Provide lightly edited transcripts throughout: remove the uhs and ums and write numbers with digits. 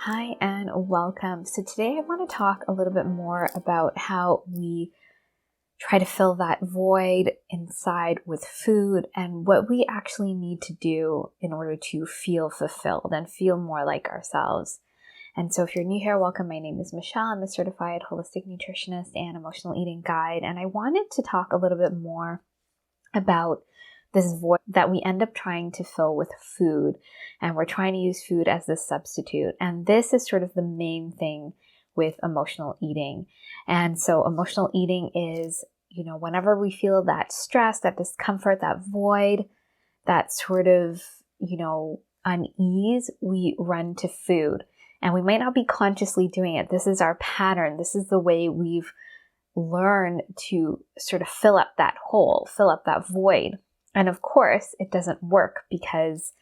Hi and welcome. So today I want to talk a little bit more about how we try to fill that void inside with food and what we actually need to do in order to feel fulfilled and feel more like ourselves. And so if you're new here, welcome. My name is Michelle. I'm a certified holistic nutritionist and emotional eating guide. And I wanted to talk a little bit more about this void that we end up trying to fill with food, and we're trying to use food as the substitute. And this is sort of the main thing with emotional eating. And so emotional eating is, whenever we feel that stress, that discomfort, that void, that sort of, unease, we run to food. And we might not be consciously doing it. This is our pattern. This is the way we've learned to sort of fill up that hole, fill up that void. And of course, it doesn't work because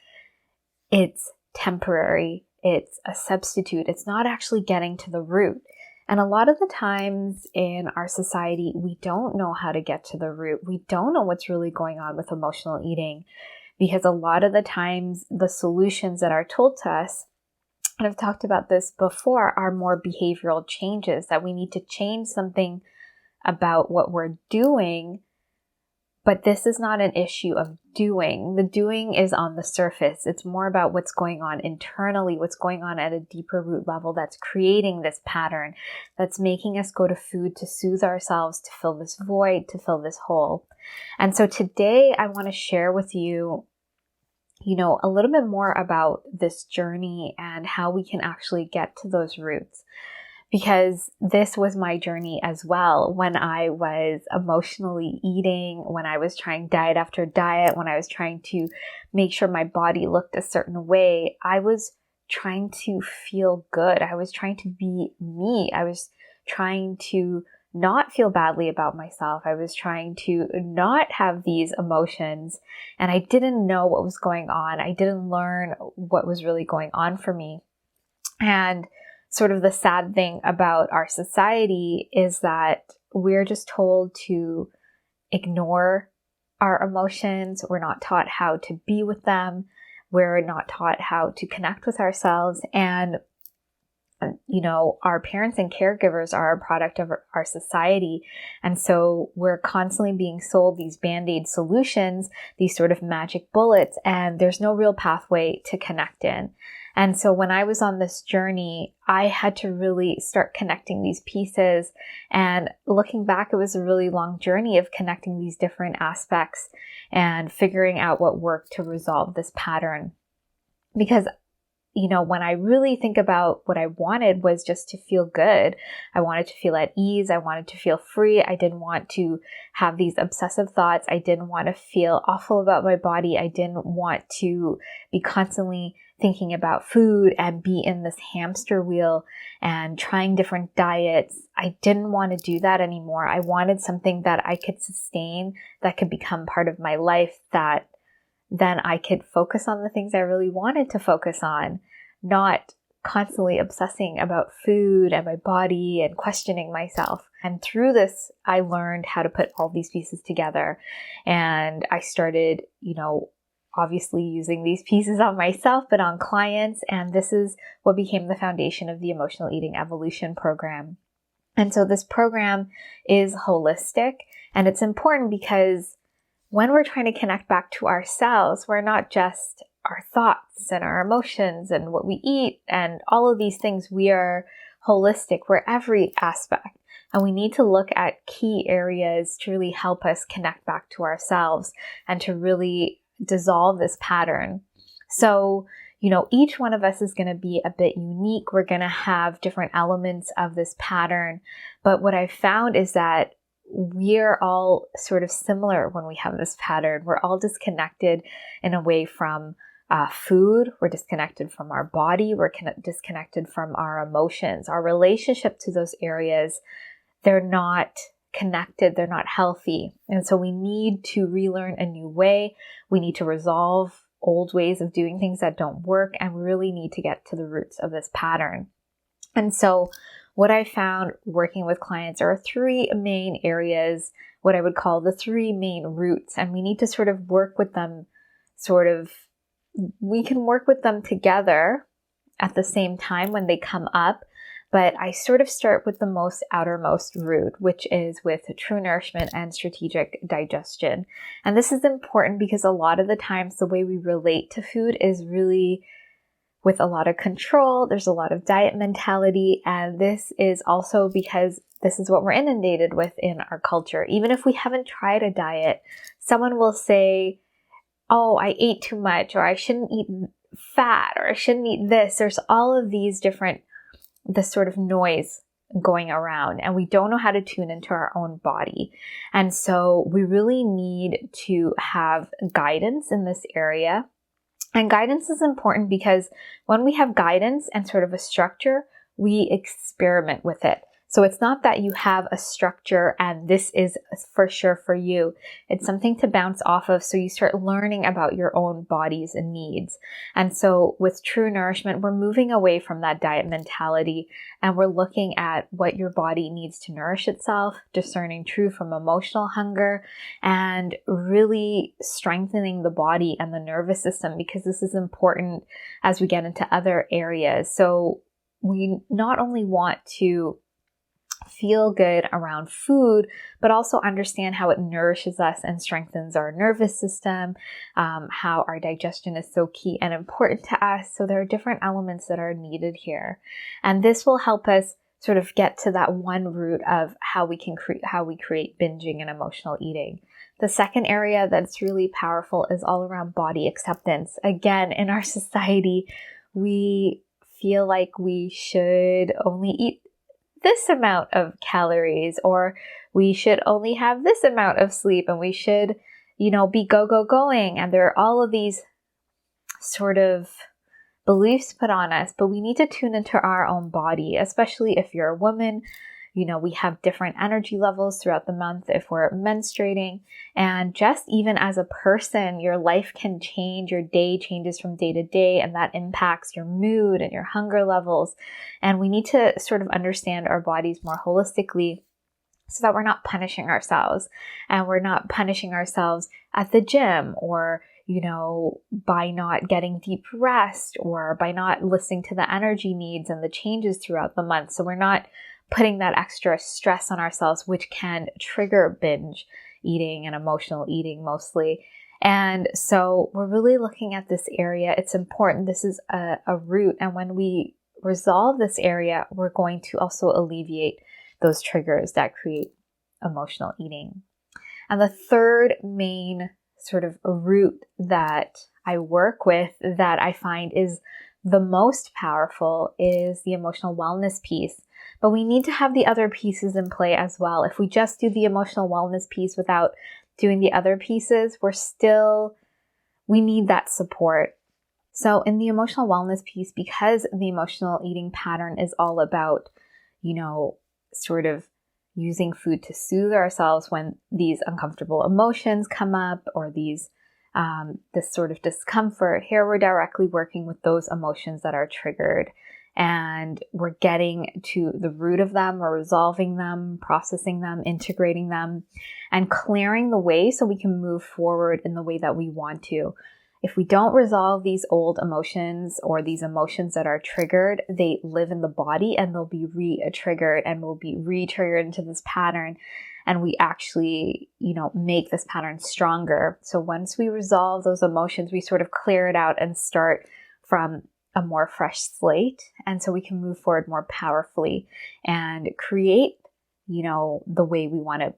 it's temporary. It's a substitute. It's not actually getting to the root. And a lot of the times in our society, we don't know how to get to the root. We don't know what's really going on with emotional eating, because a lot of the times the solutions that are told to us, and I've talked about this before, are more behavioral changes, that we need to change something about what we're doing. But this is not an issue of doing. The doing is on the surface. It's more about what's going on internally, what's going on at a deeper root level that's creating this pattern, that's making us go to food to soothe ourselves, to fill this void, to fill this hole. And so today I want to share with you, a little bit more about this journey and how we can actually get to those roots. Because this was my journey as well when I was emotionally eating, when I was trying diet after diet, when I was trying to make sure my body looked a certain way. I was trying to feel good. I was trying to be me. I was trying to not feel badly about myself. I was trying to not have these emotions, and I didn't know what was going on. I didn't learn what was really going on for me. And sort of the sad thing about our society is that we're just told to ignore our emotions. We're not taught how to be with them. We're not taught how to connect with ourselves. And, our parents and caregivers are a product of our society. And so we're constantly being sold these Band-Aid solutions, these sort of magic bullets, and there's no real pathway to connect in. And so when I was on this journey, I had to really start connecting these pieces. And looking back, it was a really long journey of connecting these different aspects and figuring out what worked to resolve this pattern. Because when I really think about what I wanted was just to feel good. I wanted to feel at ease. I wanted to feel free. I didn't want to have these obsessive thoughts. I didn't want to feel awful about my body. I didn't want to be constantly thinking about food and be in this hamster wheel and trying different diets. I didn't want to do that anymore. I wanted something that I could sustain, that could become part of my life, that then I could focus on the things I really wanted to focus on, not constantly obsessing about food and my body and questioning myself. And through this, I learned how to put all these pieces together. And I started, obviously using these pieces on myself, but on clients. And this is what became the foundation of the Emotional Eating Evolution program. And so this program is holistic, and it's important because when we're trying to connect back to ourselves, we're not just our thoughts and our emotions and what we eat and all of these things. We are holistic. We're every aspect. And we need to look at key areas to really help us connect back to ourselves and to really dissolve this pattern. So, each one of us is going to be a bit unique. We're going to have different elements of this pattern. But what I've found is that we're all sort of similar when we have this pattern. We're all disconnected in a way from food. We're disconnected from our body. We're disconnected from our emotions. Our relationship to those areas, they're not connected. They're not healthy. And so we need to relearn a new way. We need to resolve old ways of doing things that don't work. And we really need to get to the roots of this pattern. And so what I found working with clients are three main areas, what I would call the three main roots. And we need to sort of work with them we can work with them together at the same time when they come up, but I sort of start with the most outermost root, which is with true nourishment and strategic digestion. And this is important because a lot of the times the way we relate to food is really with a lot of control. There's a lot of diet mentality, and this is also because this is what we're inundated with in our culture. Even if we haven't tried a diet, someone will say, oh, I ate too much, or I shouldn't eat fat, or I shouldn't eat this. There's all of these different, this sort of noise going around, and we don't know how to tune into our own body. And so we really need to have guidance in this area. And guidance is important because when we have guidance and sort of a structure, we experiment with it. So it's not that you have a structure and this is for sure for you. It's something to bounce off of, so you start learning about your own body's needs. And so with true nourishment, we're moving away from that diet mentality, and we're looking at what your body needs to nourish itself, discerning true from emotional hunger, and really strengthening the body and the nervous system, because this is important as we get into other areas. So we not only want to feel good around food, but also understand how it nourishes us and strengthens our nervous system, how our digestion is so key and important to us. So there are different elements that are needed here. And this will help us sort of get to that one root of how we create binging and emotional eating. The second area that's really powerful is all around body acceptance. Again, in our society, we feel like we should only eat this amount of calories, or we should only have this amount of sleep, and we should, be going. And there are all of these sort of beliefs put on us, but we need to tune into our own body, especially if you're a woman. We have different energy levels throughout the month if we're menstruating. And just even as a person, your life can change. Your day changes from day to day, and that impacts your mood and your hunger levels. And we need to sort of understand our bodies more holistically so that we're not punishing ourselves. And we're not punishing ourselves at the gym, or by not getting deep rest, or by not listening to the energy needs and the changes throughout the month. So we're not putting that extra stress on ourselves, which can trigger binge eating and emotional eating mostly. And so we're really looking at this area. It's important. This is a root. And when we resolve this area, we're going to also alleviate those triggers that create emotional eating. And the third main sort of root that I work with, that I find is the most powerful, is the emotional wellness piece. But we need to have the other pieces in play as well. If we just do the emotional wellness piece without doing the other pieces, we need that support. So in the emotional wellness piece, because the emotional eating pattern is all about, sort of using food to soothe ourselves when these uncomfortable emotions come up, or this sort of discomfort, here we're directly working with those emotions that are triggered. And we're getting to the root of them, we're resolving them, processing them, integrating them, and clearing the way so we can move forward in the way that we want to. If we don't resolve these old emotions, or these emotions that are triggered, they live in the body and they'll be re-triggered, and we'll be re-triggered into this pattern. And we actually, make this pattern stronger. So once we resolve those emotions, we sort of clear it out and start from a more fresh slate. And so we can move forward more powerfully and create, the way we want to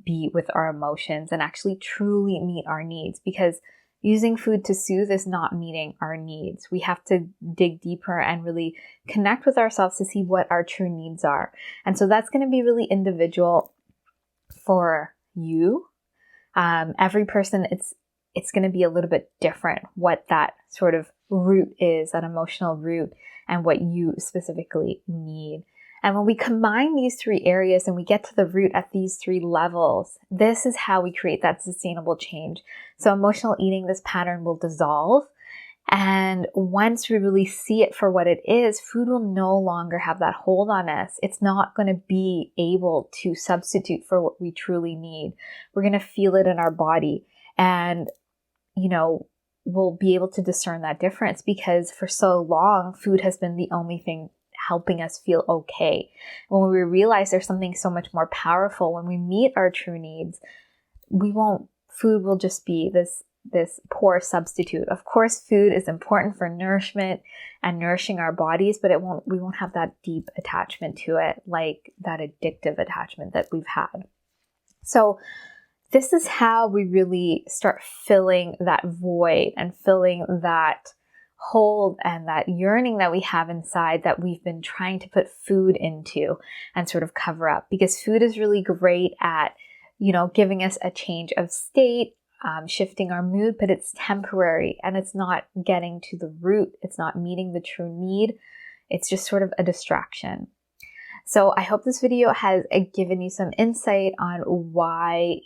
be with our emotions, and actually truly meet our needs. Because using food to soothe is not meeting our needs. We have to dig deeper and really connect with ourselves to see what our true needs are. And so that's going to be really individual for you. Every person, it's going to be a little bit different what that sort of root is, that emotional root, and what you specifically need. And when we combine these three areas and we get to the root at these three levels, this is how we create that sustainable change. So emotional eating, this pattern will dissolve. And once we really see it for what it is, food will no longer have that hold on us. It's not going to be able to substitute for what we truly need. We're going to feel it in our body. And, will be able to discern that difference, because for so long, food has been the only thing helping us feel okay. When we realize there's something so much more powerful, when we meet our true needs, food will just be this poor substitute. Of course, food is important for nourishment and nourishing our bodies, but we won't have that deep attachment to it, like that addictive attachment that we've had. So this is how we really start filling that void and filling that hole and that yearning that we have inside that we've been trying to put food into and sort of cover up. Because food is really great at, giving us a change of state, shifting our mood, but it's temporary and it's not getting to the root. It's not meeting the true need. It's just sort of a distraction. So I hope this video has given you some insight on why,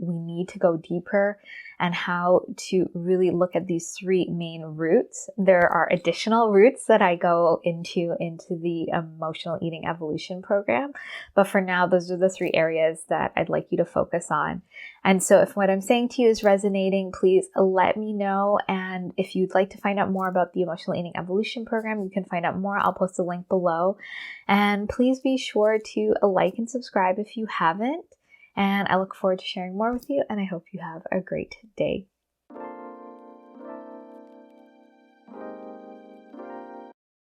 we need to go deeper and how to really look at these 3 main roots. There are additional roots that I go into the Emotional Eating Evolution program. But for now, those are the 3 areas that I'd like you to focus on. And so if what I'm saying to you is resonating, please let me know. And if you'd like to find out more about the Emotional Eating Evolution program, you can find out more. I'll post a link below. And please be sure to like and subscribe if you haven't. And I look forward to sharing more with you, and I hope you have a great day.